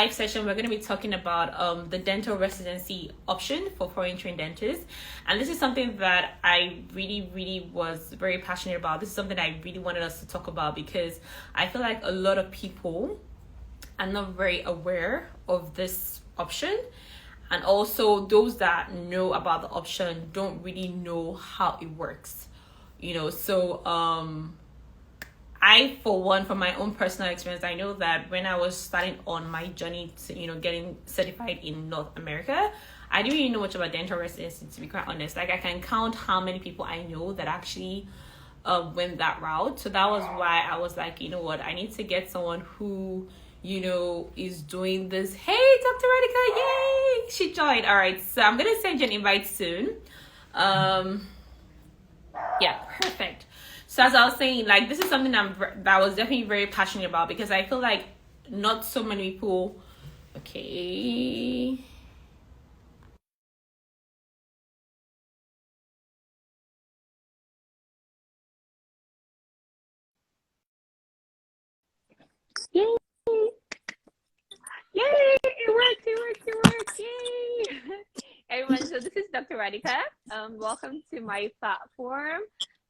live session, we're going to be talking about the dental residency option for foreign trained dentists. And this is something that I really was very passionate about. This is something I really wanted us to talk about because I feel like a lot of people are not very aware of this option. And also those that know about the option don't really know how it works. So I, for one, from my own personal experience, I know that when I was starting on my journey to, getting certified in North America, I didn't really know much about dental residency, to be quite honest. Like, I can count how many people I know that actually went that route. So that was why I was like, you know what, I need to get someone who, is doing this. Hey, Dr. Radhika, yay! She joined. All right, so I'm going to send you an invite soon. Yeah, perfect. So as I was saying, like, this is something that I was definitely very passionate about because I feel like not so many people, okay. Yay! Yay! It worked! Yay! Everyone, so this is Dr. Radhika. Welcome to my platform.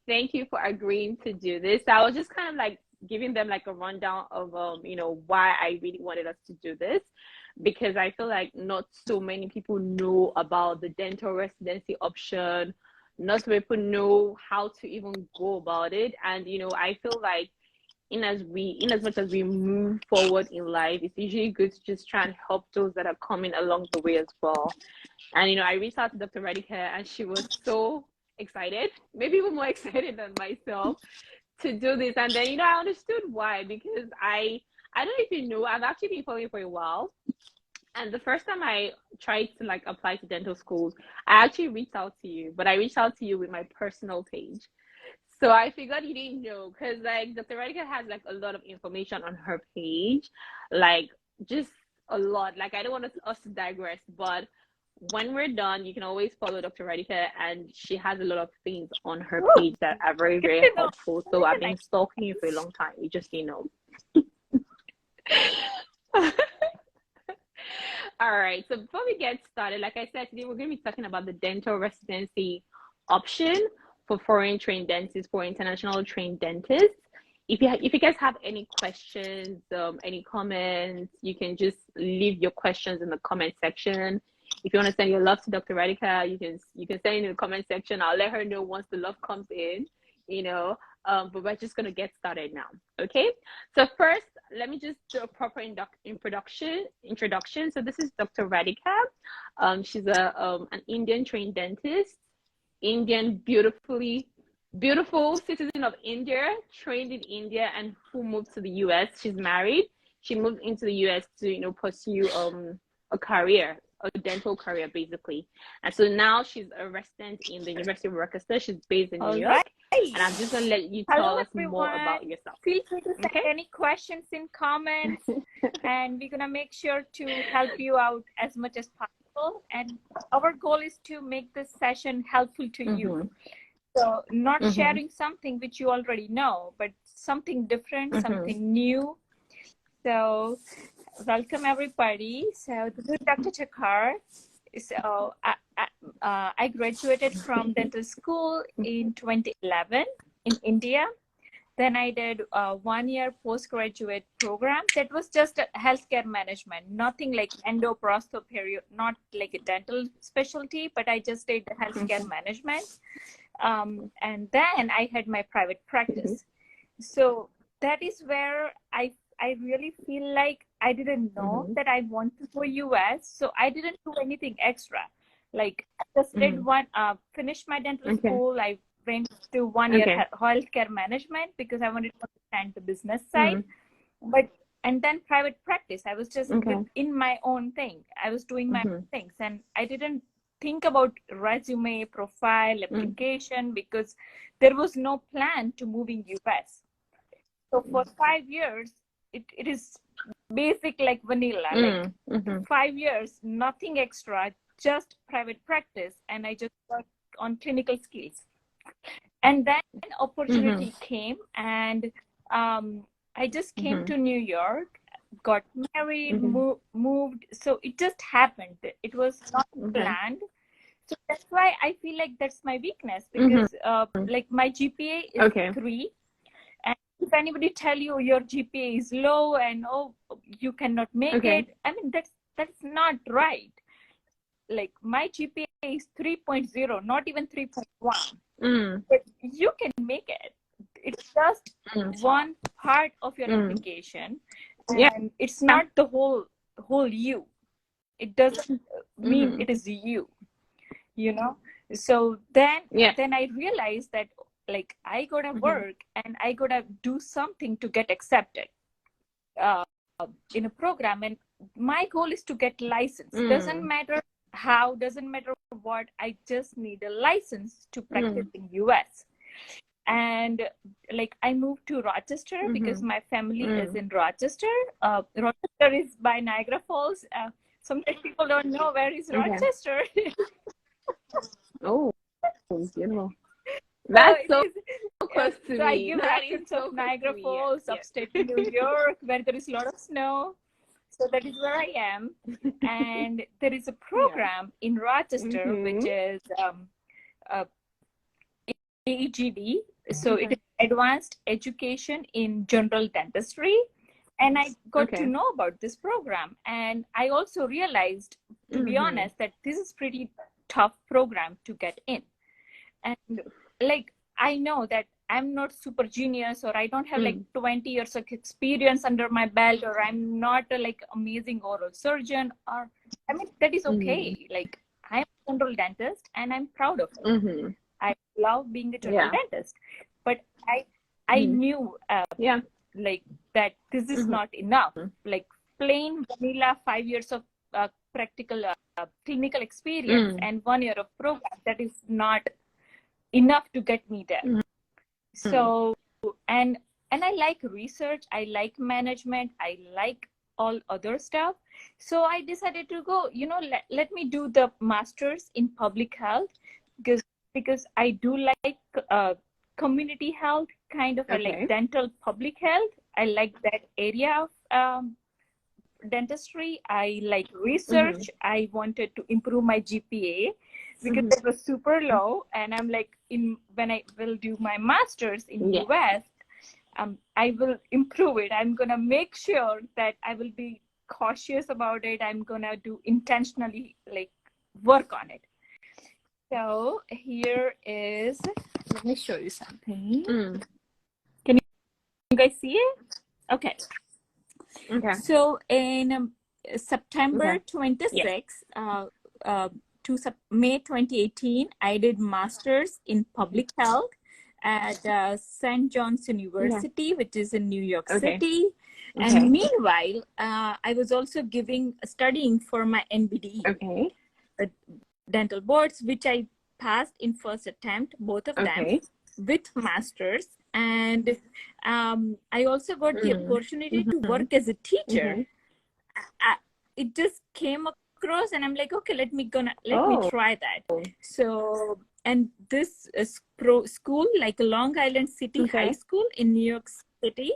Thank you for agreeing to do this. I was just kind of like giving them like a rundown of why I really wanted us to do this, because I feel like not so many people know about the dental residency option. Not so many people know how to even go about it. And I feel like in as much as we move forward in life, it's usually good to just try and help those that are coming along the way as well. And I reached out to Dr. Radhika and she was so excited, maybe even more excited than myself, to do this. And then I understood why, because I don't know if you know, I've actually been following for a while. And the first time I tried to like apply to dental schools, I actually reached out to you, but I reached out to you with my personal page. So I figured you didn't know, because like Dr. Radhika has like a lot of information on her page, like just a lot. Like, I don't want us to digress, but when we're done, you can always follow Dr. Radhika, and she has a lot of things on her page that are very, very helpful. So I've been stalking you for a long time. You just didn't know. All right. So before we get started, like I said, today we're going to be talking about the dental residency option for foreign trained dentists, for international trained dentists. If you guys have any questions, any comments, you can just leave your questions in the comment section. If you want to send your love to Dr. Radhika, you can send it in the comment section. I'll let her know once the love comes in, but we're just going to get started now. Okay. So first, let me just do a proper introduction. So this is Dr. Radhika. She's an Indian trained dentist, Indian, beautiful citizen of India, trained in India, and who moved to the US. She's married. She moved into the US to, pursue a career, a dental career, basically. And so now she's a resident in the University of Rochester. She's based in New York. And I'm just going to let you tell us more about yourself. Feel free to send any questions in comments, and we're going to make sure to help you out as much as possible. And our goal is to make this session helpful to you. So not sharing something which you already know, but something different, something new. So welcome everybody. So this is Dr. Thakkar. So I graduated from dental school in 2011 in India. Then I did a 1-year postgraduate program that was just a healthcare management, nothing like endo, prostho, perio, not like a dental specialty, but I just did healthcare management. And then I had my private practice. So that is where I really feel like I didn't know that I want to go US. So I didn't do anything extra. Like, I just did finished my dental school. I went to 1 year healthcare management because I wanted to understand the business side. And then private practice, I was just in my own thing. I was doing my own things, and I didn't think about resume, profile, application, because there was no plan to move in US. So for 5 years, it is basic like vanilla, like 5 years, nothing extra, just private practice. And I just worked on clinical skills. And then an opportunity came, and I just came to New York. got married, Mm-hmm. moved. So it just happened. It was not Okay. planned. So that's why I feel like that's my weakness, Mm-hmm. because like my GPA is Okay. 3. And if anybody tell you your GPA is low and oh, you cannot make Okay. it, I mean, that's not right. Like my GPA is 3.0, not even 3.1. Mm. But you can make it. It's just Mm. one part of your Mm. application, Yeah. and it's not the whole you. It doesn't mean Mm-hmm. it is you, you know. So then Yeah. I realized that like I gotta Mm-hmm. work and I gotta do something to get accepted uh, in a program. And my goal is to get licensed. Doesn't Mm. matter how, doesn't matter what. I just need a license to practice Mm. in US. And like I moved to Rochester because Mm-hmm. my family is Mm. in Rochester. Rochester is by Niagara Falls. Sometimes people don't know where is Okay. Rochester. Oh, beautiful. So That's it so is. close to So I me. give That is reference so of close to Niagara me. Falls, Yeah. upstate New York, where there is a lot of snow. So that is where I am. And there is a Yeah. program in Rochester, Mm-hmm. which is uh, AEGD. So it Okay. is Advanced Education in General Dentistry. And I got to Okay. know about this program. And I also realized, to be Mm-hmm. honest, that this is pretty tough program to get in. And like I know that I'm not super genius, or I don't have like 20 years of experience under my belt, or I'm not a like amazing oral surgeon, or I mean that is okay. Like I'm a general dentist and I'm proud of it. Mm-hmm. I love being a general Yeah. dentist, but I Mm-hmm. knew Yeah. like that this is Mm-hmm. not enough. Like plain vanilla 5 years of practical clinical experience Mm. and 1 year of program, that is not enough to get me there. Mm-hmm. So and I like research, I like management, I like all other stuff. So I decided to go, let me do the master's in public health, because I do like community health, kind of. I like Okay. dental public health. I like that area of dentistry. I like Mm-hmm. research. I wanted to improve my GPA because Mm-hmm. it was super low. And I'm like, when I will do my master's in Yeah. US, I will improve it. I'm gonna make sure that I will be cautious about it. I'm gonna do intentionally like work on it. So here is, let me show you something. Mm. Can you guys see it? Okay. Okay. So in September Okay. Yeah. 26, to May 2018, I did master's in public health at St. John's Okay. University, which is in New York Okay. City. Okay. And meanwhile, I was also studying for my NBD Okay. dental boards, which I passed in first attempt, both of them, Okay. with masters. And I also got the opportunity to work as a teacher. Okay. It just came across, and I'm like, okay, let me Oh. try that. So, and this is school, like Long Island City Okay. High School in New York City,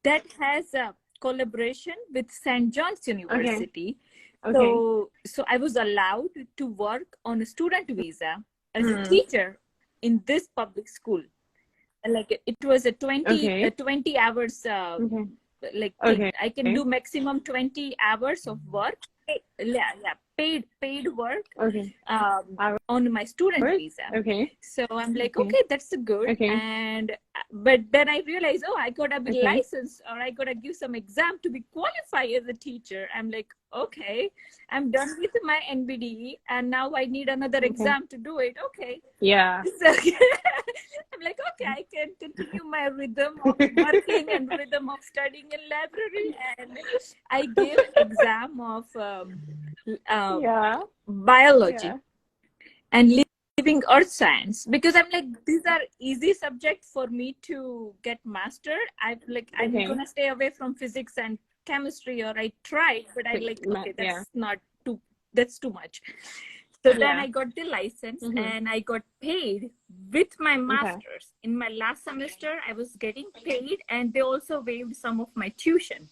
that has a collaboration with St. John's University. Okay. So I was allowed to work on a student visa as a teacher in this public school. Like it was a 20 hours Okay. like Okay. thing. I can do maximum 20 hours of work. Paid work Okay. on my student visa. Okay. So I'm like, okay, that's good. Okay. And but then I realized, I gotta be Okay. licensed, or I gotta give some exam to be qualified as a teacher. I'm like, okay, I'm done with my NBD, and now I need another exam to do it. Okay. Yeah. So I'm like, okay, I can continue my rhythm of working and rhythm of studying in library. And I gave exam of biology and living earth science, because I'm like, these are easy subjects for me to get mastered. I'm gonna stay away from physics and chemistry, or I tried, but I like, okay, that's too much. So then I got the license and I got paid with my master's. In my last semester, I was getting paid, and they also waived some of my tuition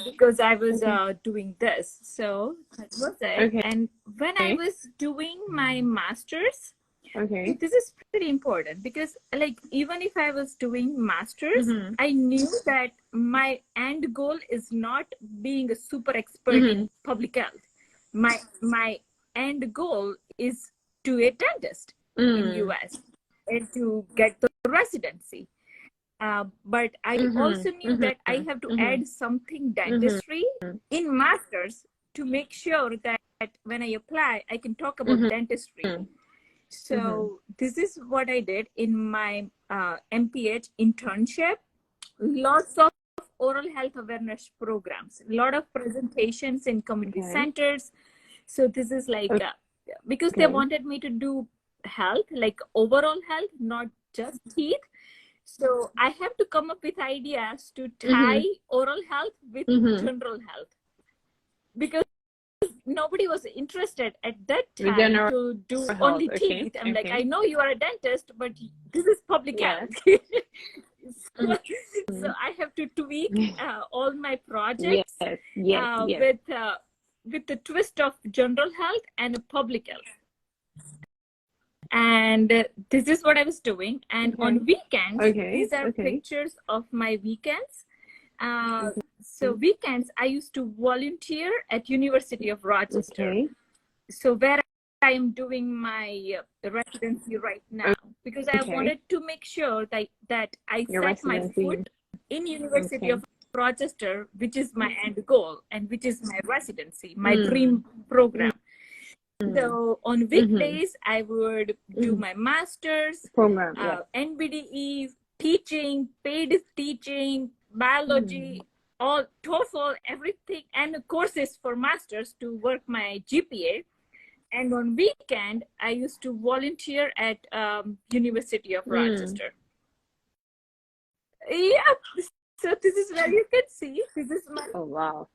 because I was doing this. So that was it. And when I was doing my master's, this is pretty important because, like, even if I was doing master's, I knew that my end goal is not being a super expert in public health. My end goal is to a dentist in US and to get the residency. But I also knew that I have to add something dentistry in masters to make sure that when I apply, I can talk about dentistry. So this is what I did in my MPH internship. Lots of oral health awareness programs, a lot of presentations in community centers. So this is like, because they wanted me to do health, like overall health, not just teeth. So I have to come up with ideas to tie oral health with general health, because nobody was interested at that time to do only teeth. I'm like, I know you are a dentist, but this is public health. So I have to tweak all my projects with the twist of general health and public health. And this is what I was doing. And on weekends, these are pictures of my weekends. So weekends, I used to volunteer at University of Rochester. So where I am doing my residency right now, because I wanted to make sure that I set my foot in University of Rochester, which is my end goal and which is my residency, my dream program. So on weekdays, I would do my master's, NBDE, teaching, paid teaching, biology, all TOEFL, everything, and courses for masters to work my GPA. And on weekend, I used to volunteer at University of Rochester. Yeah, so this is where you can see. This is my. Oh wow.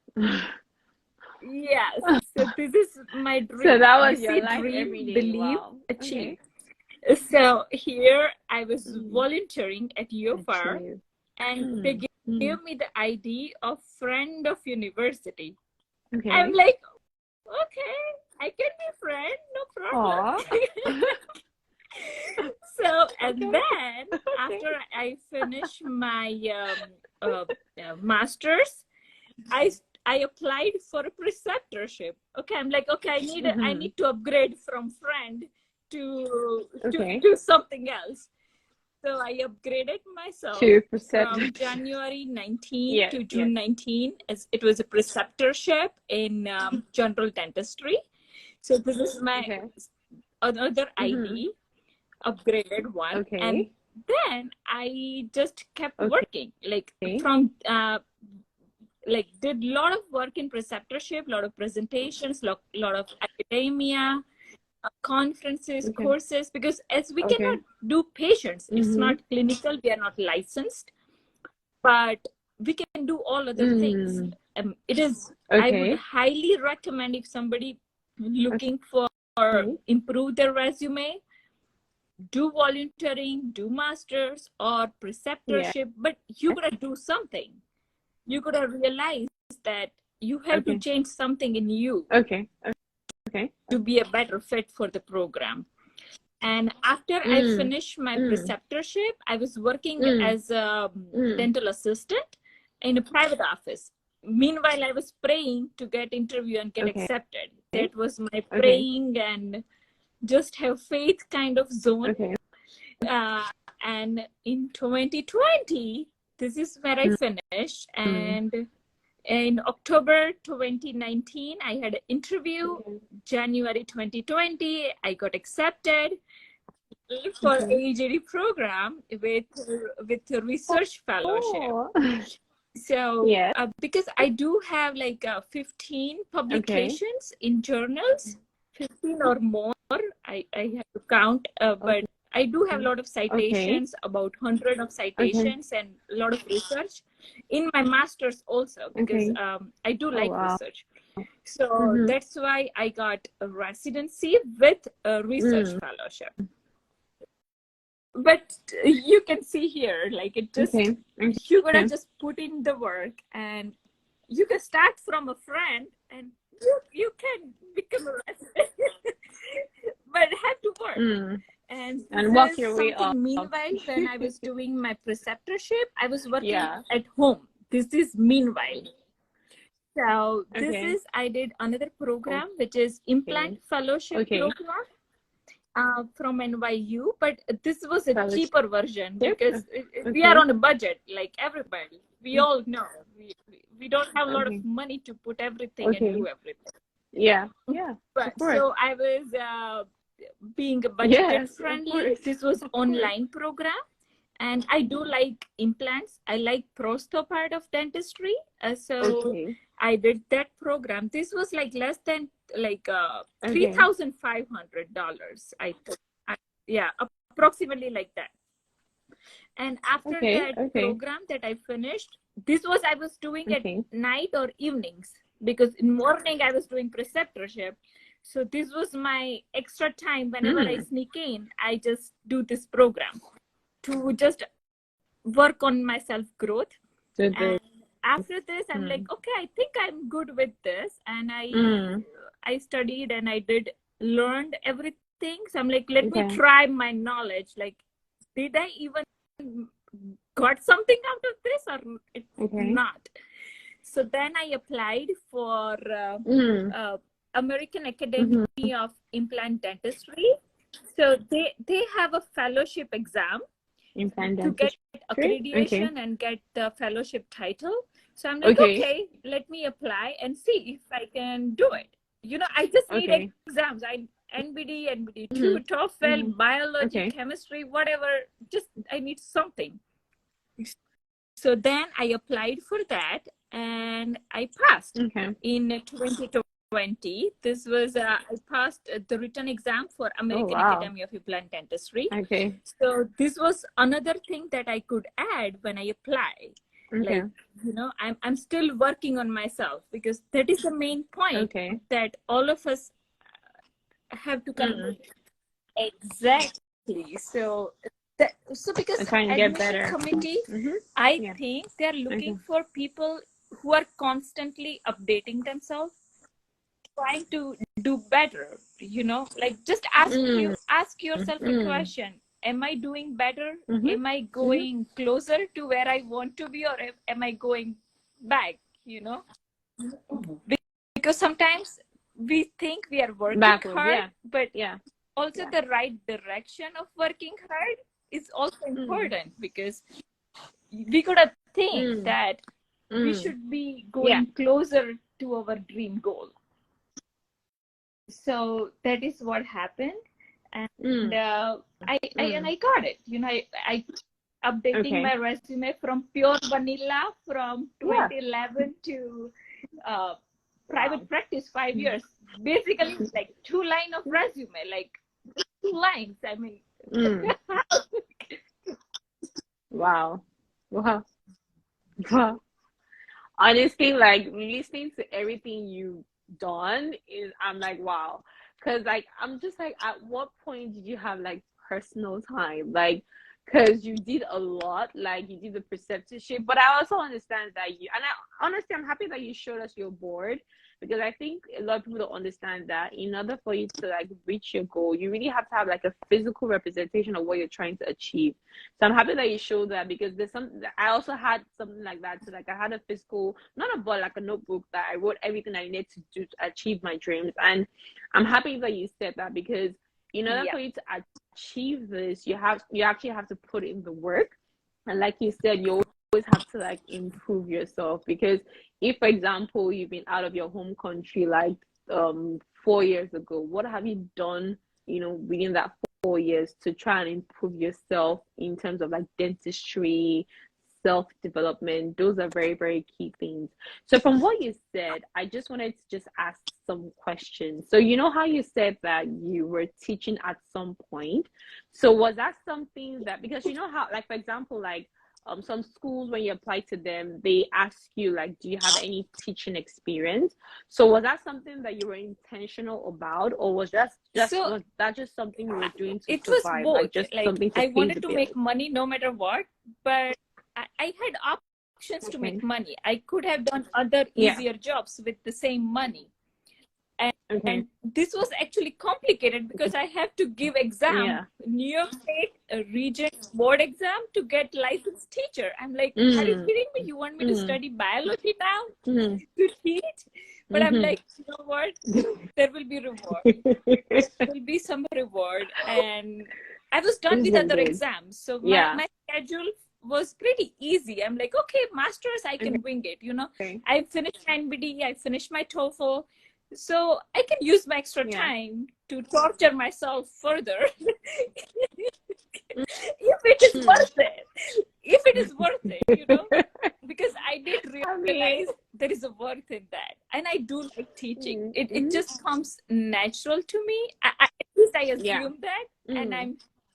Yes, so this is my dream. So that was your life dream, every day. believe, achieve. So here I was volunteering at UFR, and they gave me the ID of friend of university. I'm like, okay, I can be friend, no problem. So, and then after I finished my master's, I applied for a preceptorship. Okay, I'm like, okay, I need to upgrade from friend to do something else. So I upgraded myself from January 19 to June 19, as it was a preceptorship in general dentistry. So this is my another ID, upgraded one. And then I just kept working, like from like did a lot of work in preceptorship, a lot of presentations, lot of academia, conferences, courses, because as we cannot do patients, it's not clinical, we are not licensed, but we can do all other things. It is, I would highly recommend, if somebody looking for improve their resume, do volunteering, do masters or preceptorship, but you gotta do something. You gotta realize that you have to change something in you to be a better fit for the program. And after I finished my preceptorship, I was working as a dental assistant in a private office. Meanwhile, I was praying to get interview and get accepted. That was my praying and just have faith kind of zone. And in 2020, this is where I finished. And in October 2019, I had an interview. January 2020, I got accepted for AJD program with a research fellowship. So because I do have like 15 publications in journals, 15 or more, I have to count, but I do have a lot of citations, about 100 of citations and a lot of research in my master's also, because I do like research. So that's why I got a residency with a research fellowship. But you can see here, like it just, you're gonna just put in the work, and you can start from a friend, and you can become a resident, but have to work. And walk your way up. Meanwhile, when I was doing my preceptorship, I was working at home. This is meanwhile. So this is, I did another program, which is implant fellowship program from NYU, but this was a cheaper version because we are on a budget, like everybody. We all know we don't have a lot of money to put everything and do everything. But so I was being a budget friendly. This was online program, and I do like implants. I like prosto part of dentistry. So I did that program. This was like less than like $3,500. I think, approximately like that. And after that program that I finished, this was, I was doing at night or evenings, because in morning I was doing preceptorship. So this was my extra time. Whenever I sneak in, I just do this program to just work on my self growth. And after this, I'm like, okay, I think I'm good with this. And I studied and I learned everything. So I'm like, let me try my knowledge. Like, did I even got something out of this or not? So then I applied for American Academy of Implant Dentistry. So they have a fellowship exam to get accreditation and get the fellowship title. So I'm like, okay, let me apply and see if I can do it. You know, I just need exams. NBD, NBD2, TOEFL, biology, chemistry, whatever. Just I need something. So then I applied for that and I passed in 2020. This was I passed the written exam for American Academy of Implant Dentistry. So this was another thing that I could add when I apply. Like, you know, I'm still working on myself, because that is the main point that all of us have to come. Exactly. So because admission committee, I think they're looking for people who are constantly updating themselves, trying to do better. You know, like just ask yourself a question: am I doing better? Am I going closer to where I want to be, or am I going back? You know, because sometimes we think we are working hard, but also the right direction of working hard is also important, because we gotta think that we should be going closer to our dream goal. So that is what happened, and I got it. You know, I updating my resume from pure vanilla from 2011 to private practice 5 years. Basically, it's like 2 lines of resume, like 2 lines. I mean, Wow. Honestly, like listening to everything you've done I'm like, wow. Because like I'm just like, at what point did you have like personal time? Like, because you did a lot, like you did the preceptorship, but I also understand that honestly, I'm happy that you showed us your board, because I think a lot of people don't understand that in order for you to like reach your goal, you really have to have like a physical representation of what you're trying to achieve. So I'm happy that you showed that, because I also had something like that. So like I had a physical, not a board, like a notebook that I wrote everything I needed to do to achieve my dreams. And I'm happy that you said that, because in order for you to achieve this, you actually have to put in the work. And like you said, you always have to like improve yourself, because if, for example, you've been out of your home country like 4 years ago, what have you done, you know, within that 4 years to try and improve yourself in terms of like dentistry, self-development? Those are very, very key things. So from what you said, I just wanted to just ask some questions. So you know how you said that you were teaching at some point, so was that something that, because you know how, like, for example, like some schools, when you apply to them, they ask you like, do you have any teaching experience? So was that something that you were intentional about, or was was that just something you were doing to survive? Was both. Like just something to I pay wanted the to bills? make money no matter what, but I had options to make money. I could have done other easier jobs with the same money. And this was actually complicated because I have to give exam, New York State region board exam to get licensed teacher. I'm like, are you kidding me? You want me to study biology now to teach? But I'm like, you know what? There will be reward. There will be some reward. And I was done with other exams. So my schedule was pretty easy. I'm like, okay, masters, I can wing it. You know, I finished NBD, I finished my TOEFL. So I can use my extra time to torture myself further if it is worth it. If it is worth it, you know, because I did realize there is a worth in that. And I do like teaching. It just comes natural to me. At least I assume that. And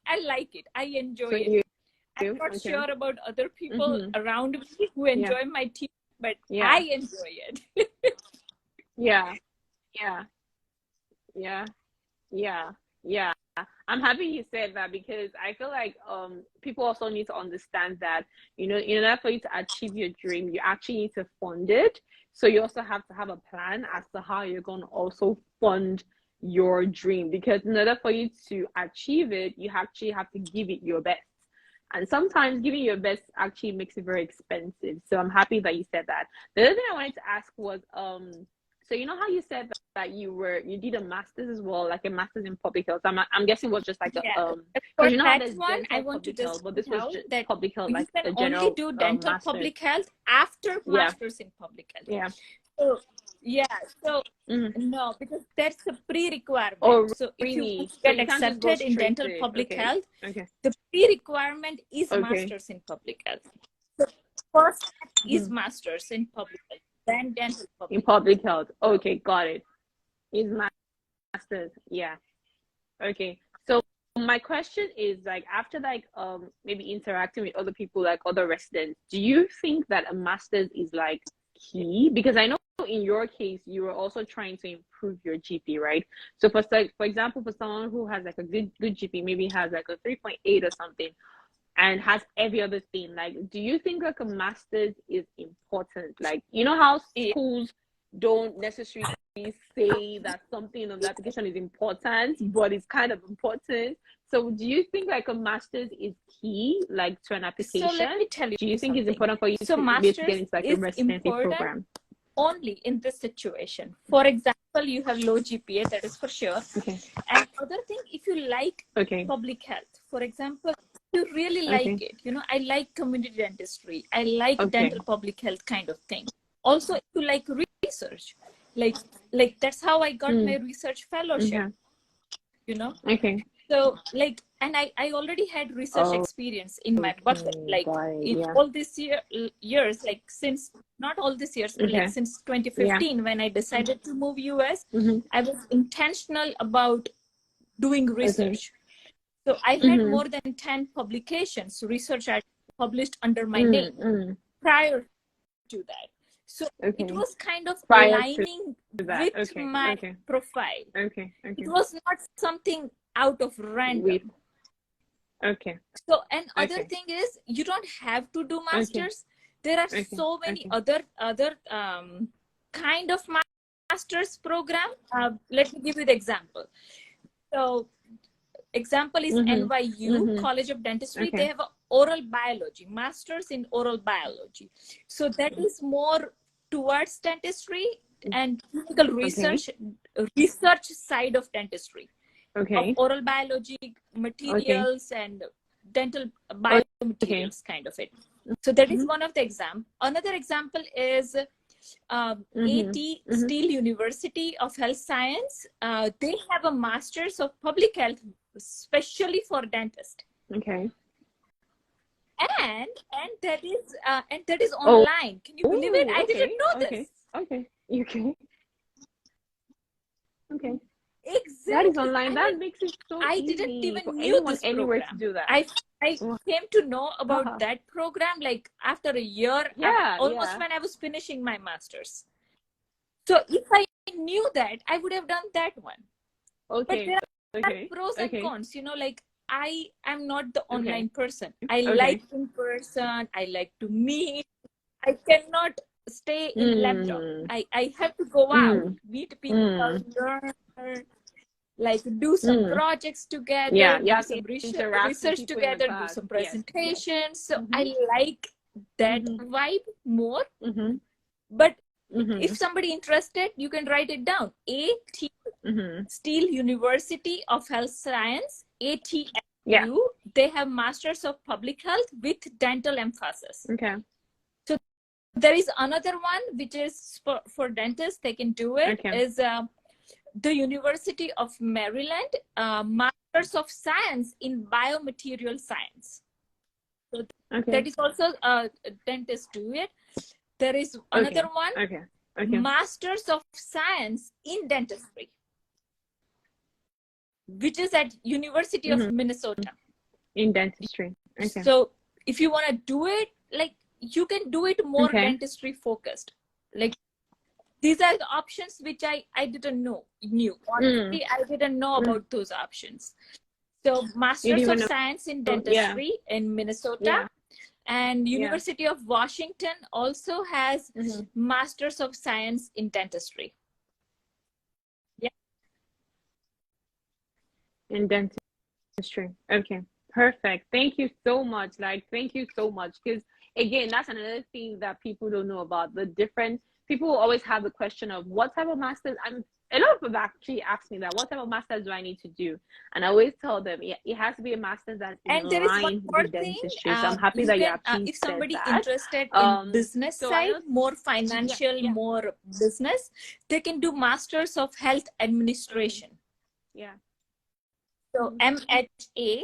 I like it. I enjoy it. I'm not sure about other people around me who enjoy my teaching, but I enjoy it. Yeah. I'm happy you said that, because I feel like people also need to understand that, you know, in order for you to achieve your dream, you actually need to fund it. So you also have to have a plan as to how you're going to also fund your dream, because in order for you to achieve it, you actually have to give it your best. And sometimes giving your best actually makes it very expensive. So I'm happy that you said that. The other thing I wanted to ask was, so you know how you said that you did a master's as well, like a master's in public health. I'm guessing it was just like a for you know how that one, I want to just health, but this was just that public health, you like can a general only do dental public health after masters in public health. So no, because that's a pre-requirement. So if you want to get accepted in dental public health, the pre-requirement is masters in public health. So first is masters in public health, then dental public health. Okay, got it. Is masters. Okay. So my question is, like, after like maybe interacting with other people, like other residents, do you think that a master's is like key? Because I know in your case you were also trying to improve your GP, right? So for example, for someone who has like a good GP, maybe has like a 3.8 or something, and has every other thing, like, do you think like a master's is important? Like, you know how schools don't necessarily say that something on the application is important, but it's kind of important. So do you think like a master's is key, like, to an application? So let me tell you, do you think it's important for you to be able to get into like a residency program? Only in this situation. For example, you have low GPA, that is for sure. And other thing, if you like public health, for example, you really like it. You know, I like community dentistry. I like dental public health kind of thing. Also, if you like research, like that's how I got my research fellowship. You know. So like, and I already had research experience in my bucket, like in all these years, like since not all these years, but like since 2015, when I decided to move US, I was intentional about doing research. So I had more than 10 publications, research I published under my name prior to that. So it was kind of aligning with my profile. It was not something out of random. So, and other thing is, you don't have to do masters. There are so many other kind of masters program. Let me give you the example. So example is NYU College of Dentistry. They have a oral biology, masters in oral biology. So that is more towards dentistry and clinical research side of dentistry. Of oral biology materials and dental biomaterials kind of it. So that is one of the example. Another example is AT Steel University of Health Science. They have a Masters of Public Health, especially for dentists. And that is online. Can you believe it? I didn't know this. Exactly. That is online. That makes it so I easy didn't even for knew anyone this anywhere program. to do that. I I came to know about that program like after a year, almost when I was finishing my master's. So if I knew that, I would have done that one. Okay. But there are pros and cons, you know, like I am not the online person. I like in person. I like to meet. I cannot stay in laptop. I have to go out, meet people, learn, like do some projects together, do some research together, do some presentations. So I like that vibe more. But if somebody interested, you can write it down. Steele University of Health Science, ATSU. They have Masters of Public Health with dental emphasis. Okay. So there is another one which is for dentists. They can do it. Is the University of Maryland, Masters of Science in Biomaterial Science. So that is also dentists do it. There is another one, Masters of Science in Dentistry, which is at University of Minnesota. In dentistry. So if you want to do it, like you can do it more dentistry focused. Like these are the options which I didn't know. Honestly, I didn't know about those options. So Masters of Science in Dentistry in Minnesota. And University of Washington also has Masters of Science in Dentistry. In dentistry. Okay. Perfect. Thank you so much. Thank you so much. Because again, that's another thing that people don't know about the difference. People always have the question of what type of masters. A lot of people actually ask me that, what type of masters do I need to do? And I always tell them, it has to be a master's that's in line with dentistry. So I'm happy that you actually if somebody said that. interested in business side, more financial, more business, they can do Masters of Health Administration. So MHA,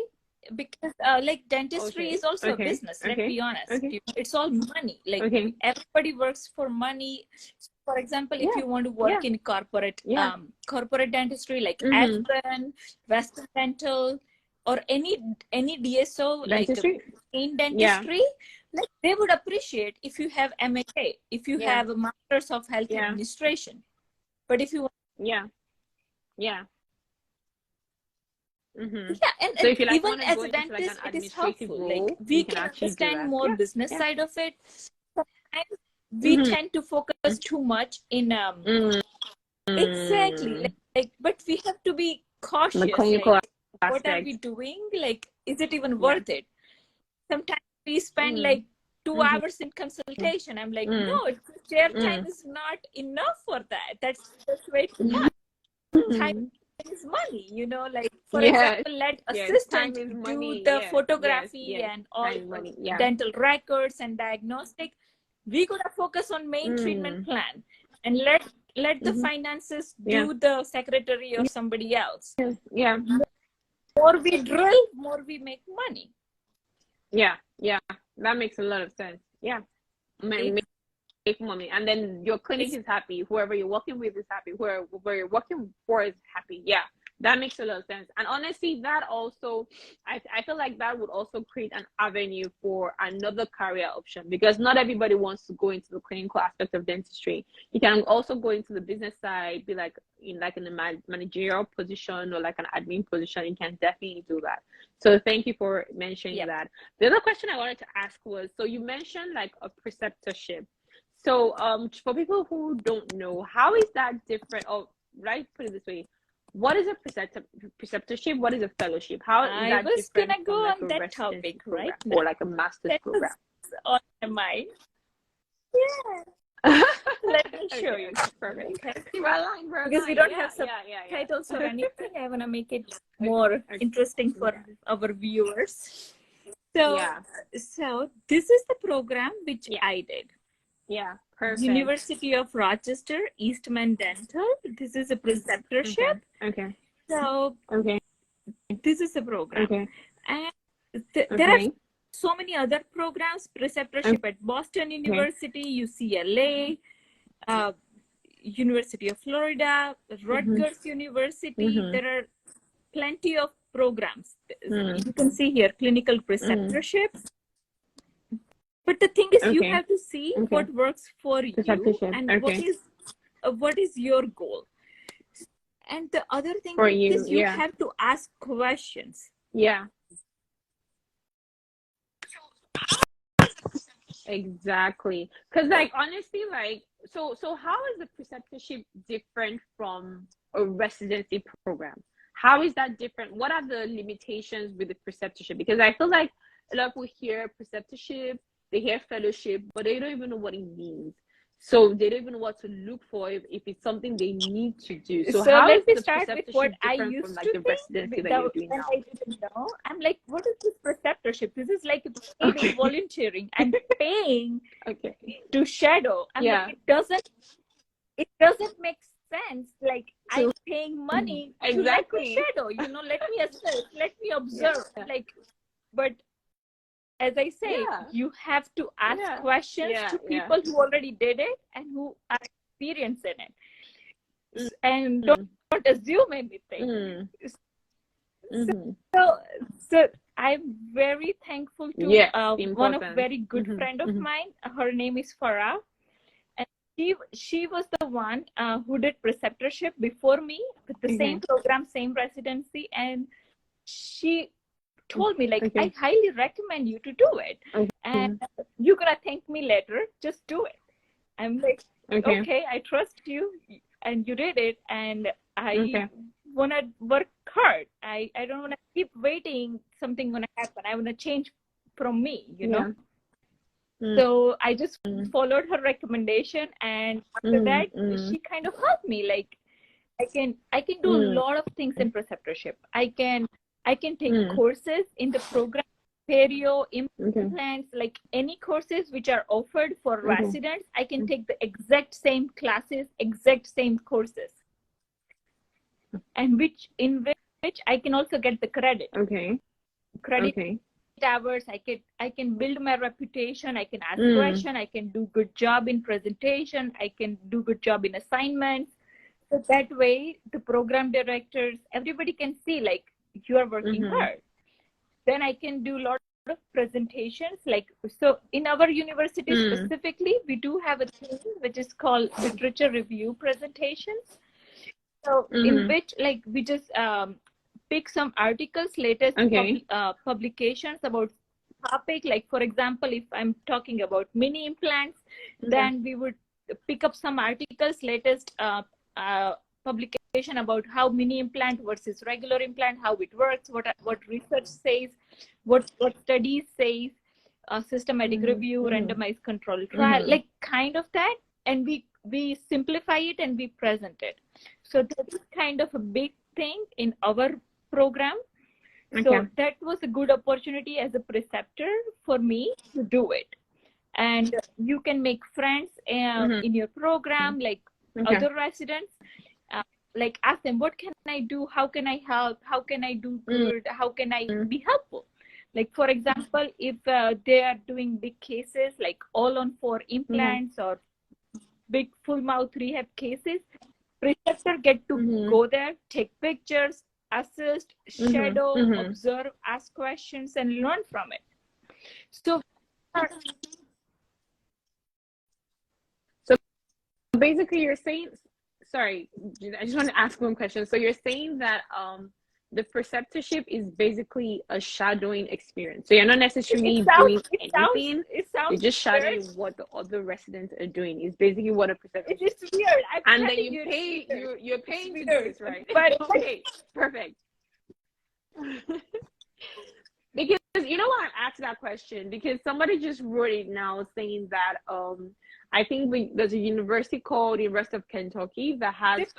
because like dentistry is also a business. Let's be honest. It's all money. Like everybody works for money. For example, if you want to work in corporate dentistry, like Aspen, Western Dental, or any DSO, dentistry? Like in dentistry, like they would appreciate if you have MHA, if you have a Masters of Health Administration. But if you want, and so if you like even as a dentist, it is helpful. Role, like we can understand more business side of it. Sometimes we tend to focus too much in exactly like, but we have to be cautious. The clinical what are we doing? Like, is it even worth it? Sometimes we spend like 2 hours in consultation. I'm like, no, chair time is not enough for that. That's way too much. Time is money, you know, like for example, let assistant do the photography and all dental records and diagnostic. We gotta focus on main treatment plan and let the finances do the secretary or somebody else. More we drill, more we make money. That makes a lot of sense. Make money, and then your clinic is happy, whoever you're working with is happy, whoever you're working for is happy. That makes a lot of sense. And honestly, that also I feel like that would also create an avenue for another career option, because not everybody wants to go into the clinical aspect of dentistry. You can also go into the business side, be like in a managerial position or like an admin position. You can definitely do that. So thank you for mentioning that. The other question I wanted to ask was, so you mentioned like a preceptorship. So for people who don't know, how is that different? Put it this way. What is a preceptorship? What is a fellowship? How is that different gonna go from, like, on that topic right now, or like a master's program? On my mind. Let me show you. Perfect. Okay. Because we don't have subtitles or anything. I want to make it more interesting for our viewers. So this is the program which I did. Perfect. University of Rochester, Eastman Dental. This is a preceptorship. So this is the program. And there are so many other programs. Preceptorship at Boston University, UCLA, University of Florida, Rutgers University. There are plenty of programs. You can see here clinical preceptorships. But the thing is, you have to see what works for you and what is your goal. And the other thing is you have to ask questions. Yeah. Exactly. Because like honestly, like so how is the preceptorship different from a residency program? How is that different? What are the limitations with the preceptorship? Because I feel like a lot of people hear preceptorship, they hear fellowship, but they don't even know what it means. So they don't even know what to look for if it's something they need to do. So how let is me the start with what I used from, like, to the think residency that you're doing now? I didn't know. I'm like, what is this preceptorship? This is like paid volunteering and paying to shadow. I'm like, it doesn't make sense. Like I'm paying money to let me shadow, you know, let me assess, let me observe. Like, but as I say, you have to ask questions to people who already did it and who are experienced in it. And don't assume anything. So I'm very thankful to one of very good friend of mine. Her name is Farah. And she was the one who did preceptorship before me with the same program, same residency. And she told me, like, I highly recommend you to do it. And you're going to thank me later. Just do it. I'm like, okay, I trust you. And you did it. And I want to work hard. I don't want to keep waiting something going to happen. I want to change from me, you know. So I just followed her recommendation, and after that, she kind of helped me. Like, I can do a lot of things in preceptorship. I can take courses in the program, perio, implants, like any courses which are offered for residents. I can take the exact same classes, exact same courses, and which I can also get the credit. Credit hours. I can build my reputation. I can ask questions. I can do good job in presentation. I can do good job in assignments. So that way, the program directors, everybody can see, like, you are working hard. Then I can do a lot of presentations. Like, so in our university specifically, we do have a thing which is called literature review presentations. So in which, like, we just pick some articles, latest publications about topic. Like, for example, if I'm talking about mini implants, then we would pick up some articles, latest publication about how mini implant versus regular implant, how it works, what research says, what studies says, systematic review, randomized control trial, like kind of that. And we simplify it and we present it. So that is kind of a big thing in our program. So that was a good opportunity as a preceptor for me to do it. And you can make friends in your program, like other residents. Like, ask them, what can I do? How can I help? How can I do good? How can I be helpful? Like, for example, if they are doing big cases, like all-on-4 implants or big full mouth rehab cases, preceptor get to go there, take pictures, assist, shadow, observe, ask questions, and learn from it. So basically, you're saying, sorry, I just want to ask one question. So you're saying that the preceptorship is basically a shadowing experience. So you're not necessarily doing anything. You're just shadowing weird. What the other residents are doing. Is basically what a preceptorship is. It's weird. And then you pay. You're paying to do this, right? But okay, perfect. Because you know why I asked that question? Because somebody just wrote it now saying that I think there's a university called University of Kentucky that has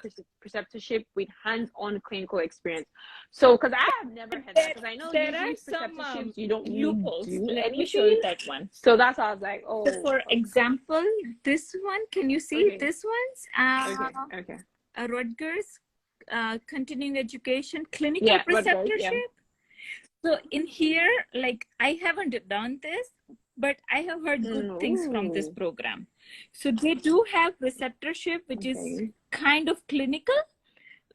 preceptorship with hands-on clinical experience. So, because I have never heard that, because I know there are preceptorships you don't loopholes. Let me show you that one. So that's why I was like, oh. So for example, this one, can you see this one's? Rutgers continuing education clinical preceptorship. So in here, like, I haven't done this, but I have heard good things from this program. So they do have preceptorship, which is kind of clinical.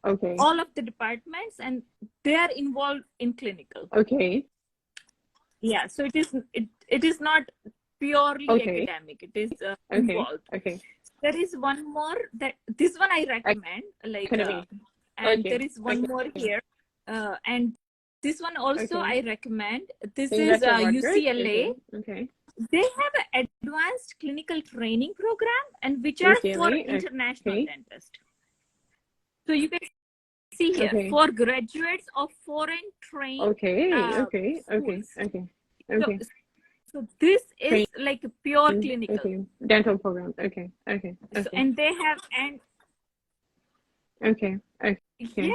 Okay. all of the departments, and they are involved in clinical. Okay. Yeah, so it is not purely academic. It is involved. Okay. There is one more that this one I recommend, like, and there is one more here, and this one also I recommend. This is UCLA. Okay. They have an advanced clinical training program, and which are for international dentists. So you can see here for graduates of foreign trained. Okay. So this is like a pure clinical dental program. Okay. So, and they have yeah.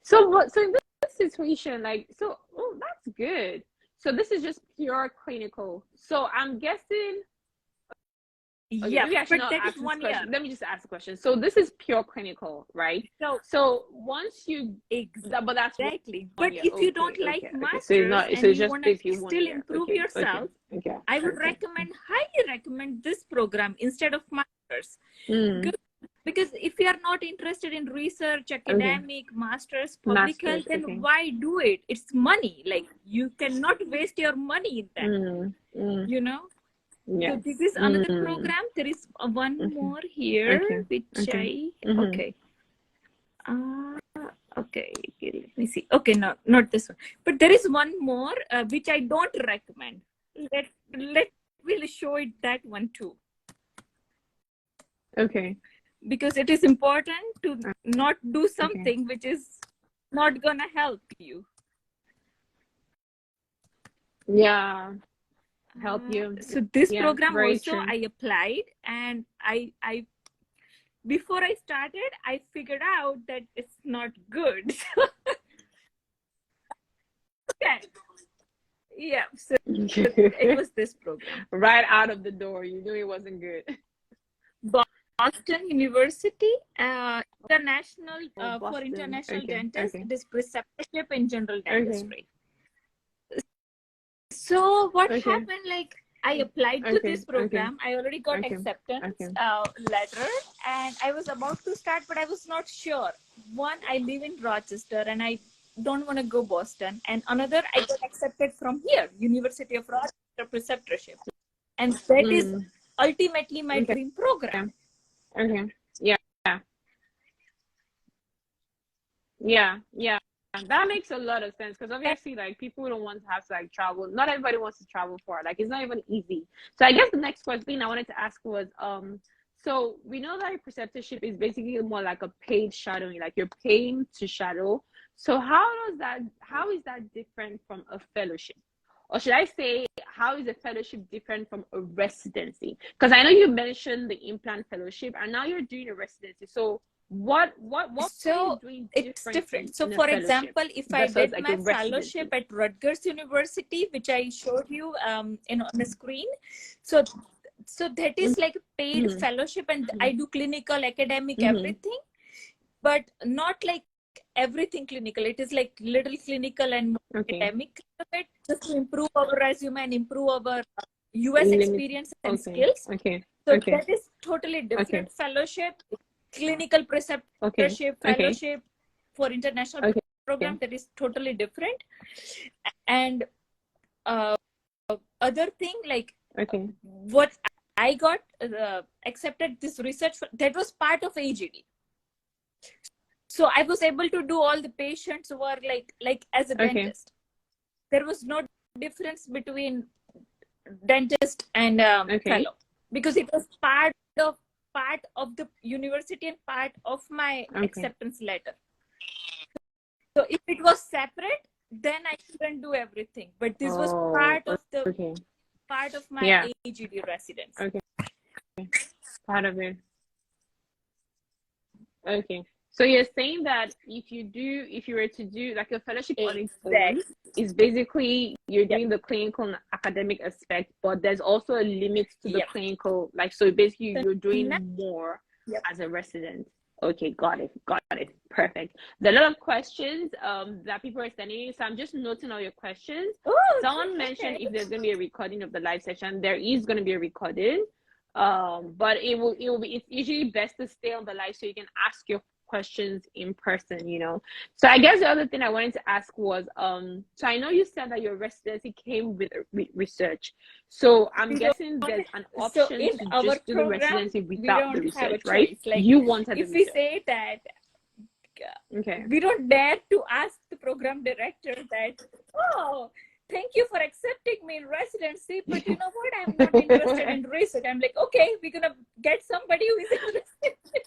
So in this situation, like, so that's good. So this is just pure clinical. So I'm guessing. Yeah, but that is 1 year. Let me just ask a question. So this is pure clinical, right? So once you but that's exactly. But if you don't like masters and you want to still improve yourself, I would highly recommend this program instead of masters. Because if you are not interested in research, academic, masters, public health, then why do it? It's money. Like, you cannot waste your money in that. You know. Yeah. So this is another program. There is one more here, which okay, let me see. Okay, no, not this one. But there is one more which I don't recommend. We'll show it that one too. Okay. Because it is important to not do something which is not gonna help you. Yeah. Help you. So this program also I applied, and I before I started, I figured out that it's not good. Yeah, so it was this program. Right out of the door, you knew it wasn't good. Boston University, international for international dentists. It is preceptorship in general dentistry. So what happened, like, I applied to this program. I already got acceptance letter, and I was about to start, but I was not sure. One, I live in Rochester and I don't want to go Boston. And another, I got accepted from here, University of Rochester Preceptorship. And that is ultimately my dream program. Yeah. That makes a lot of sense, because obviously, like, people don't want to have to, like, travel. Not everybody wants to travel far. Like, it's not even easy. So I guess the next question I wanted to ask was, so we know that preceptorship is basically more like a paid shadowing, like you're paying to shadow. So how is that different from a fellowship? Or should I say, how is a fellowship different from a residency? Because I know you mentioned the implant fellowship, and now you're doing a residency. So what so it's different. So for example, if I did my fellowship at Rutgers University, which I showed you on the screen, so that is like a paid fellowship, and I do clinical, academic, everything, but not like everything clinical. It is like little clinical and academic, just to improve our resume and improve our US experience and skills. So that is totally different fellowship. Clinical preceptorship, fellowship for international program, that is totally different. And other thing, like, what I got accepted this research for, that was part of AGD. So I was able to do all the patients who are like as a dentist. There was no difference between dentist and fellow, because it was part of the university and part of my acceptance letter. So if it was separate, then I couldn't do everything. But this was part of the part of my AGD residence. Part of it. So you're saying that if you were to do like a fellowship on its own, is basically you're doing the clinical and academic aspect, but there's also a limit to the clinical, like, so basically you're doing more as a resident. Okay, got it. Perfect. There are a lot of questions that people are sending, so I'm just noting all your questions. Someone mentioned if there's going to be a recording of the live session. There is going to be a recording, but it's usually best to stay on the live so you can ask your questions in person, you know. So I guess the other thing I wanted to ask was, so I know you said that your residency came with research. So I'm guessing there's an So option in to our just do the program, residency we without the don't have a research, right? choice. Like You wanted the if we research. say that, Okay. we don't dare to ask the program director that, oh, thank you for accepting me in residency, but you know what, I'm not interested in research. I'm like, okay, we're gonna get somebody who is interested.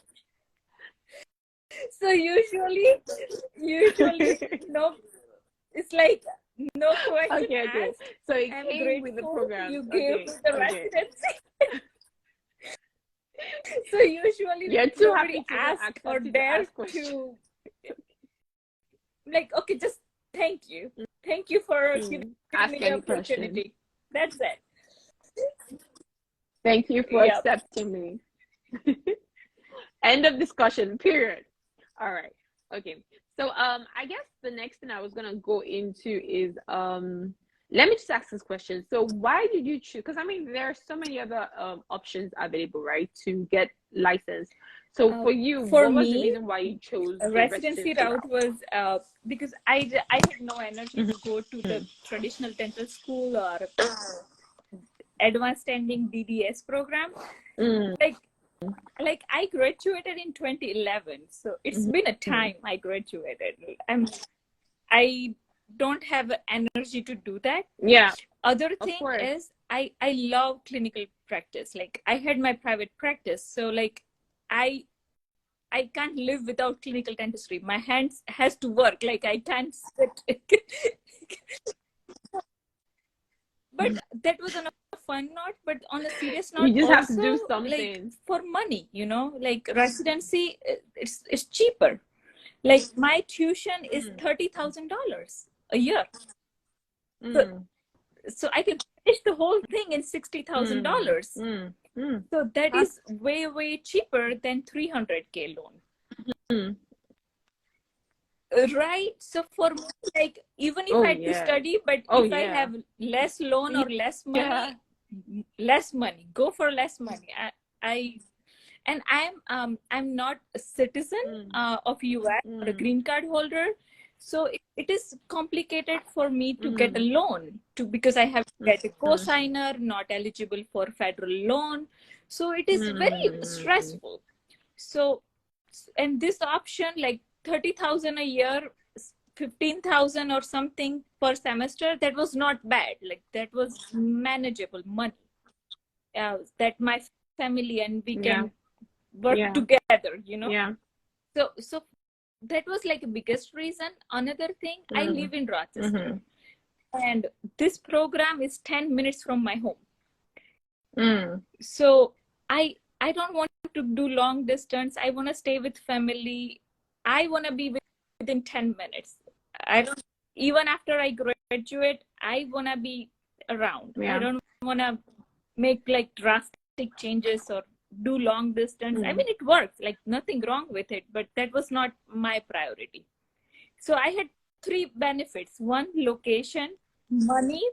So usually no, it's like no question Okay. asked. So it I'm came with the grateful program. you gave me the Okay. residency. So usually You're too nobody happy to ask or dare to, like, okay, just thank you for giving me the opportunity. That's it. Thank you for accepting me. End of discussion, period. All right. Okay. So I guess the next thing I was gonna go into is let me just ask this question. So why did you choose, because I mean there are so many other options available, right, to get licensed. So for you, what was the reason why you chose the residency route? Was because I had no energy to go to the traditional dental school or advanced standing DDS program. Like I graduated in 2011, so it's been a time I graduated. I don't have energy to do that. Yeah. Other thing is I love clinical practice. Like I had my private practice, so like I can't live without clinical dentistry. My hands has to work. Like I can't sit. But that was on a fun note. But on a serious note, you just also, have to do something, like for money, you know, like residency, it's cheaper. Like my tuition is $30,000 a year. So I can finish the whole thing in $60,000. So that is way cheaper than 300K loan. Right. So for me, like even if I had to study, but if I have less loan or less money, go for less money. I'm not a citizen of US or a green card holder, so it is complicated for me to get a loan because I have to get a co-signer, not eligible for federal loan, so it is very stressful. So, and this option, like 30,000 a year, 15,000 or something per semester, that was not bad. Like that was manageable money. That my family and we can work together, you know. So that was like the biggest reason. Another thing, I live in Rochester, and this program is 10 minutes from my home. So I don't want to do long distance. I want to stay with family. I want to be within 10 minutes. I don't, even after I graduate, I want to be around. I don't want to make like drastic changes or do long distance. I mean, it works, like nothing wrong with it, but that was not my priority. So I had three benefits: one, location, money,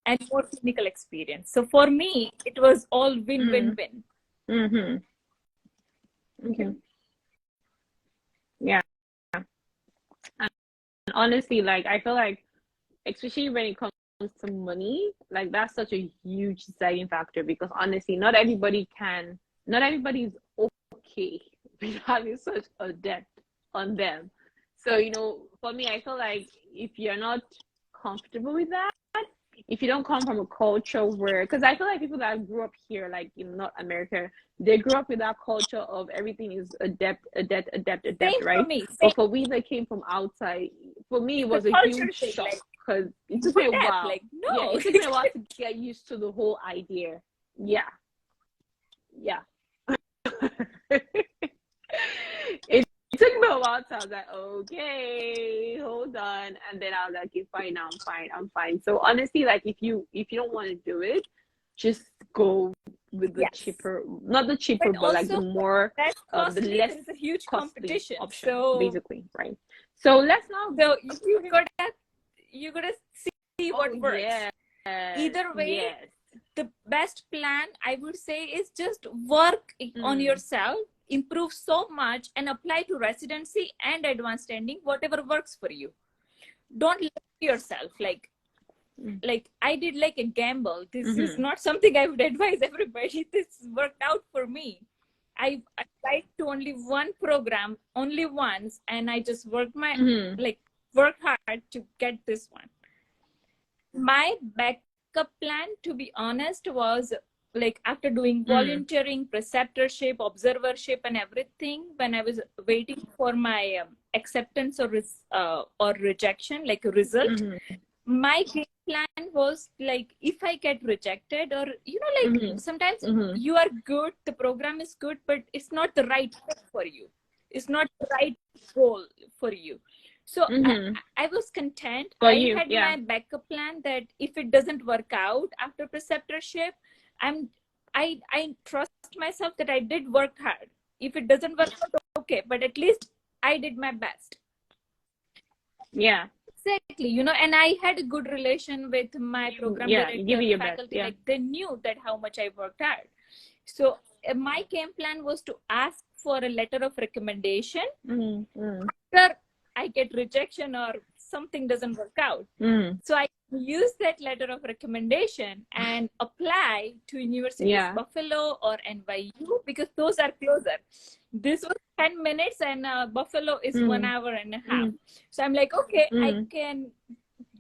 and more clinical experience. So for me, it was all win-win-win. Okay. Yeah. And honestly, like I feel like, especially when it comes to money, like that's such a huge deciding factor, because honestly, not everybody is okay with having such a debt on them. So, you know, for me, I feel like if you're not comfortable with that, if you don't come from a culture where, because I feel like people that grew up here, like in North America, they grew up with that culture of everything is a debt, right? But for we that came from outside, for me, it was a huge shock, because it took me a while. Like, no. It took me a while to get used to the whole idea. Yeah. It took me a while, so I was like, okay, hold on. And then I was like, okay, fine, I'm fine. So honestly, like if you don't want to do it, just go with the cheaper, not the cheaper, but like the more the less a huge competition option, so basically, right? So let's now so you gotta see what works. Either way, the best plan I would say is just work on yourself. improve so much and apply to residency and advanced standing, whatever works for you. Don't limit yourself. Like I did like a gamble. This is not something I would advise everybody. This worked out for me. I applied to only one program, only once, and I just worked work hard to get this one. My backup plan, to be honest, was like after doing volunteering, preceptorship, observership, and everything, when I was waiting for my acceptance or rejection, like a result, my game plan was like, if I get rejected, or sometimes you are good, the program is good, but it's not the right fit for you. It's not the right goal for you. So I was content. I had my backup plan that if it doesn't work out after preceptorship, I trust myself that I did work hard. If it doesn't work out, okay, but at least I did my best. Yeah. Exactly, and I had a good relation with my program director, faculty. Like they knew that how much I worked hard. So my game plan was to ask for a letter of recommendation after I get rejection or something doesn't work out. So I use that letter of recommendation and apply to University of Buffalo or NYU, because those are closer. This was 10 minutes and Buffalo is 1 hour and a half. So I'm like, okay, I can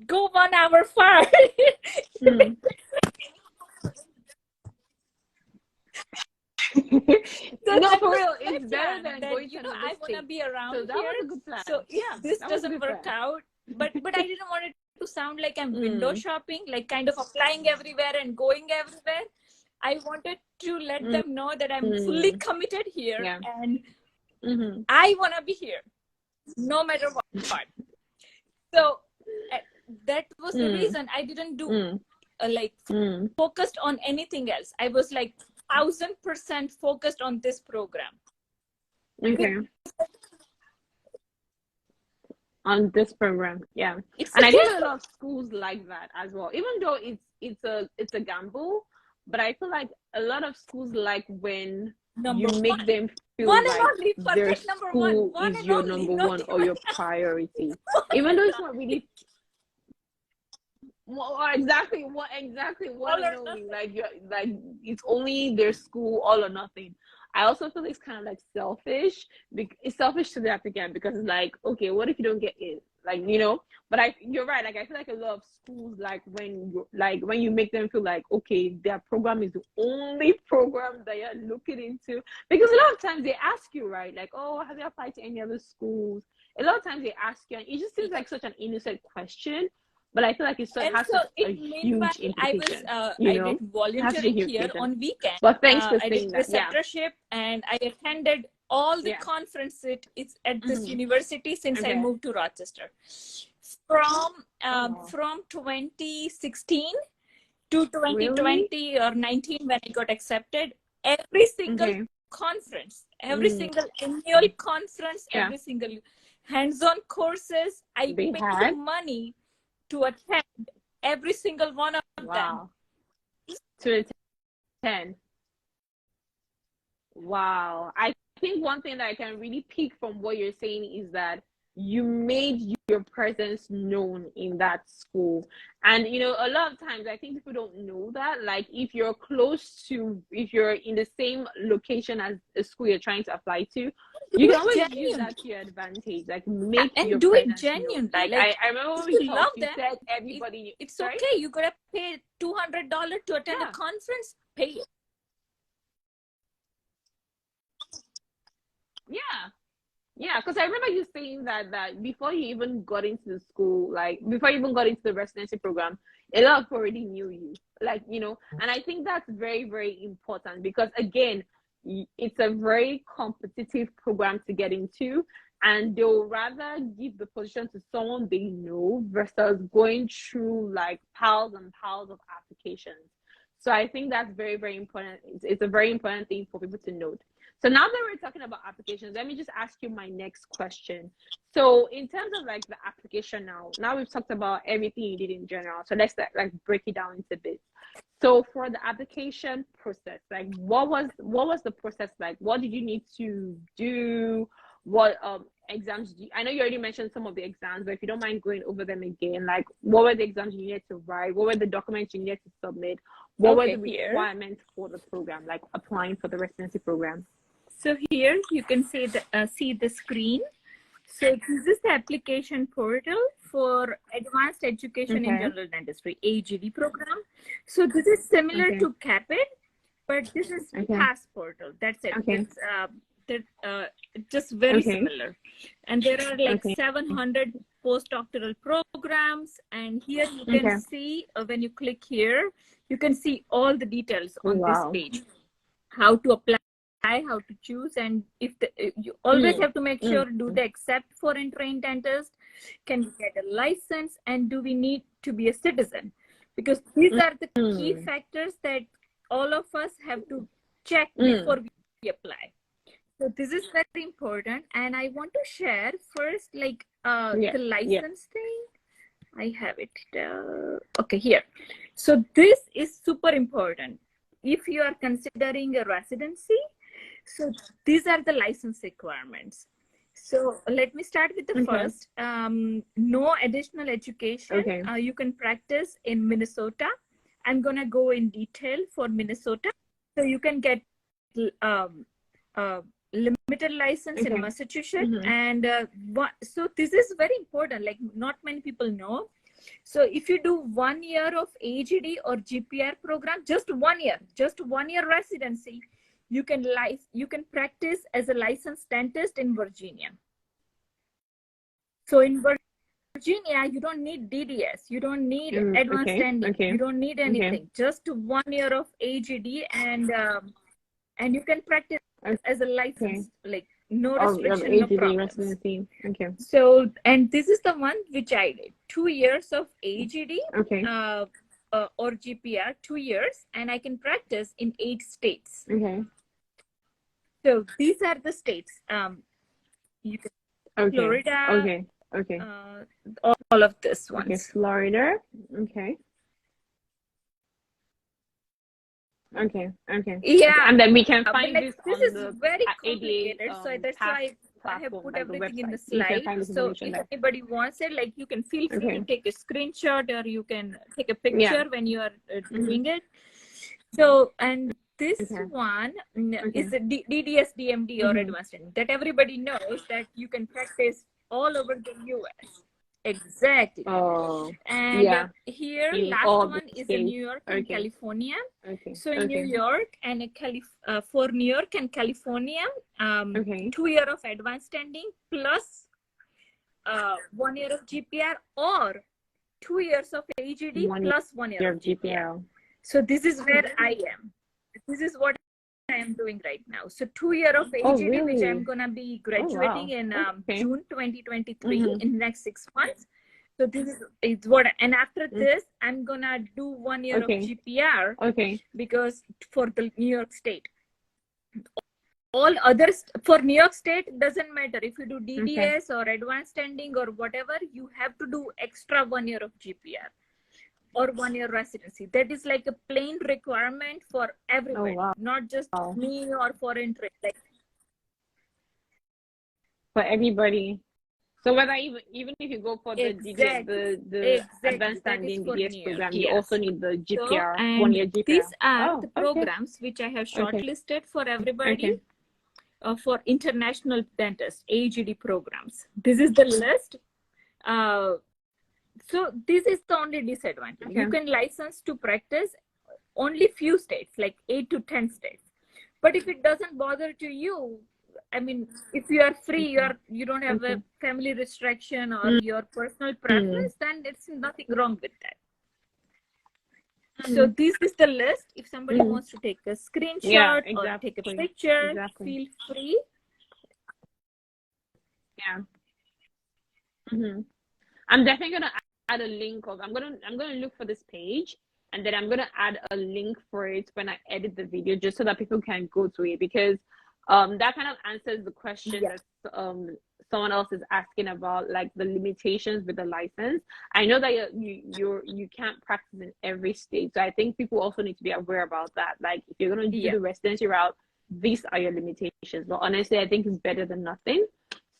go 1 hour far. So no, for real, it's better than going to another I want to be around so that here. Was a good plan. So if this doesn't work out, but I didn't want it to sound like I'm window shopping, like kind of applying everywhere and going everywhere. I wanted to let them know that I'm fully committed here and I want to be here no matter what. So that was the reason I didn't do focused on anything else. I was like 1000% focused on this program. Okay. On this program, and I think a lot of schools like that as well. Even though it's a gamble, but I feel like a lot of schools like when you make them feel like their school is your number one or your priority, even though it's not really. Well, exactly what I know. Like it's only their school, all or nothing. I also feel it's kind of like selfish. It's selfish to the applicant because it's like, okay, what if you don't get in? Like, but you're right. Like I feel like a lot of schools when you make them feel like, okay, their program is the only program that you're looking into, because a lot of times they ask you, right? Like, oh, have you applied to any other schools? A lot of times they ask you, and it just seems like such an innocent question. But I feel like it has a huge implication. I did volunteering here on weekends. But thanks for saying that. I did preceptorship and I attended all the conferences. It's at this university since I moved to Rochester. From 2016 to 2020 or 19 when I got accepted, every single conference, every single annual conference, every single hands-on courses, I paid money to attend every single one of them. To attend. Wow. I think one thing that I can really pick from what you're saying is that you made your presence known in that school. And a lot of times I think people don't know that, like if you're in the same location as a school you're trying to apply to, you can always use that to your advantage, like make and your do it known. genuine. Like I remember when we talked, you said everybody it's okay, you gotta pay $200 to attend a conference, pay it. Yeah, because I remember you saying that before you even got into the school, like before you even got into the residency program, a lot of people already knew you, and I think that's very, very important, because again, it's a very competitive program to get into, and they'll rather give the position to someone they know versus going through like piles and piles of applications. So I think that's very, very important. It's a very important thing for people to note. So now that we're talking about applications, let me just ask you my next question. So in terms of like the application now we've talked about everything you did in general. So let's like break it down into bits. So for the application process, like what was the process like? What did you need to do? What exams I know you already mentioned some of the exams, but if you don't mind going over them again, like what were the exams you needed to write? What were the documents you needed to submit? What were the requirements for the program, like applying for the residency program? So here you can see the screen. So this is the application portal for Advanced Education in General Dentistry, AGD program. So this is similar to CAPID, but this is PASS portal. That's it. It's just very similar. And there are like 700 postdoctoral programs. And here you can see, when you click here, you can see all the details on this page. How to apply, how to choose, and if you always have to make sure, do they accept foreign trained dentists, can we get a license, and do we need to be a citizen? Because these are the key factors that all of us have to check before we apply. So this is very important, and I want to share first like the license thing. I have it okay, here. So this is super important if you are considering a residency. So these are the license requirements. So let me start with the first. No additional education. You can practice in Minnesota. I'm going to go in detail for Minnesota. So you can get limited license in Massachusetts. And so this is very important. Like not many people know. So if you do 1 year of AGD or GPR program, just 1 year residency, you can practice as a licensed dentist in Virginia. So in Virginia, you don't need DDS, you don't need advanced standing, you don't need anything. Just 1 year of AGD, and you can practice as a licensed, like no restriction, no problems. So, and this is the one which I did. 2 years of AGD or GPR, 2 years, and I can practice in 8 states. So these are the states. You can Florida. All of this ones. Florida. Yeah, and then we can find this is very complicated, so that's why I have put everything in the slide. So if anybody wants it, like you can feel free to take a screenshot, or you can take a picture when you are doing it. So, and this one is a DDS, DMD, or advanced, that everybody knows that you can practice all over the US. Exactly. And here, last one is in New York and California. So in New York and for New York and California, 2 years of advanced standing plus 1 year of GPR, or 2 years of AGD plus 1 year of GPR. So this is where I am. This is what I am doing right now. So 2 years of AGD, which I'm gonna be graduating in June 2023 in the next 6 months. So this is what, and after this, I'm gonna do 1 year of GPR because for the New York State. All others for New York State doesn't matter if you do DDS or advanced standing or whatever, you have to do extra 1 year of GPR or 1 year residency. That is like a plain requirement for everyone, not just me or foreign trade, like for everybody. So whether even if you go for the DDS, the advanced standing DDS program, you also need the GPR, so, 1 year GPR. These are the programs which I have shortlisted for everybody. For international dentists, AGD programs. This is the list. So this is the only disadvantage. You can license to practice only few states, like 8 to 10 states. But if it doesn't bother to you, I mean, if you are free, you don't have a family restriction or your personal preference, then it's nothing wrong with that. So this is the list. If somebody wants to take a screenshot or take a picture, feel free. I'm definitely gonna add a link of. I'm gonna look for this page, and then I'm gonna add a link for it when I edit the video, just so that people can go to it. Because that kind of answers the question Yeah. that someone else is asking about, like the limitations with the license. I know that you can't practice in every state, so I think people also need to be aware about that. Like if you're going to do Yeah. the residency route, these are your limitations. But honestly, I think it's better than nothing.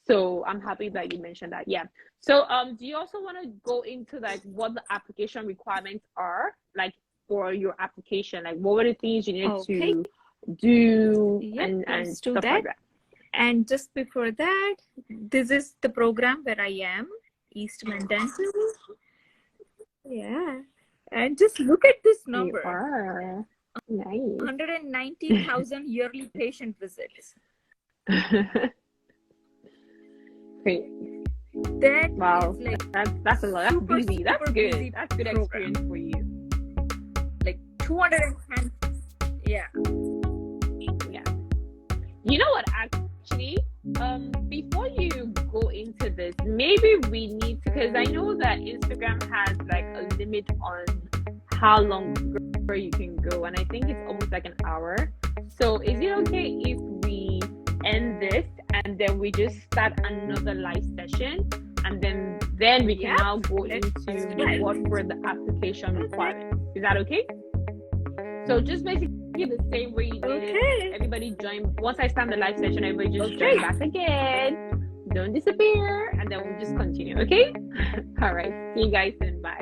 So I'm happy that you mentioned that. Yeah. So do you also want to go into like what the application requirements are, like for your application? Like what were the things you needed Okay. to do Yeah, and let's do stuff that. like that? And just before that, this is the program where I am, Eastman Dental. Yeah. And just look at this You number. are. Nice. 190,000 yearly patient visits. Great. That Wow. is like That's a lot. That's super, busy. That's super good. busy That's good program. experience for you. Like 210. Yeah. Yeah. You know what, actually, before you go into this, maybe we need to, because I know that Instagram has like a limit on how long you can go, and I think it's almost like an hour. So is it okay if we end this and then we just start another live session, and then we can now go into what were the application requirements? Is that okay? So just basically the same way you did it. Everybody join. Once I start the live session, everybody just join back again. Don't disappear, and then we'll just continue. Okay? All right. See you guys soon. Bye.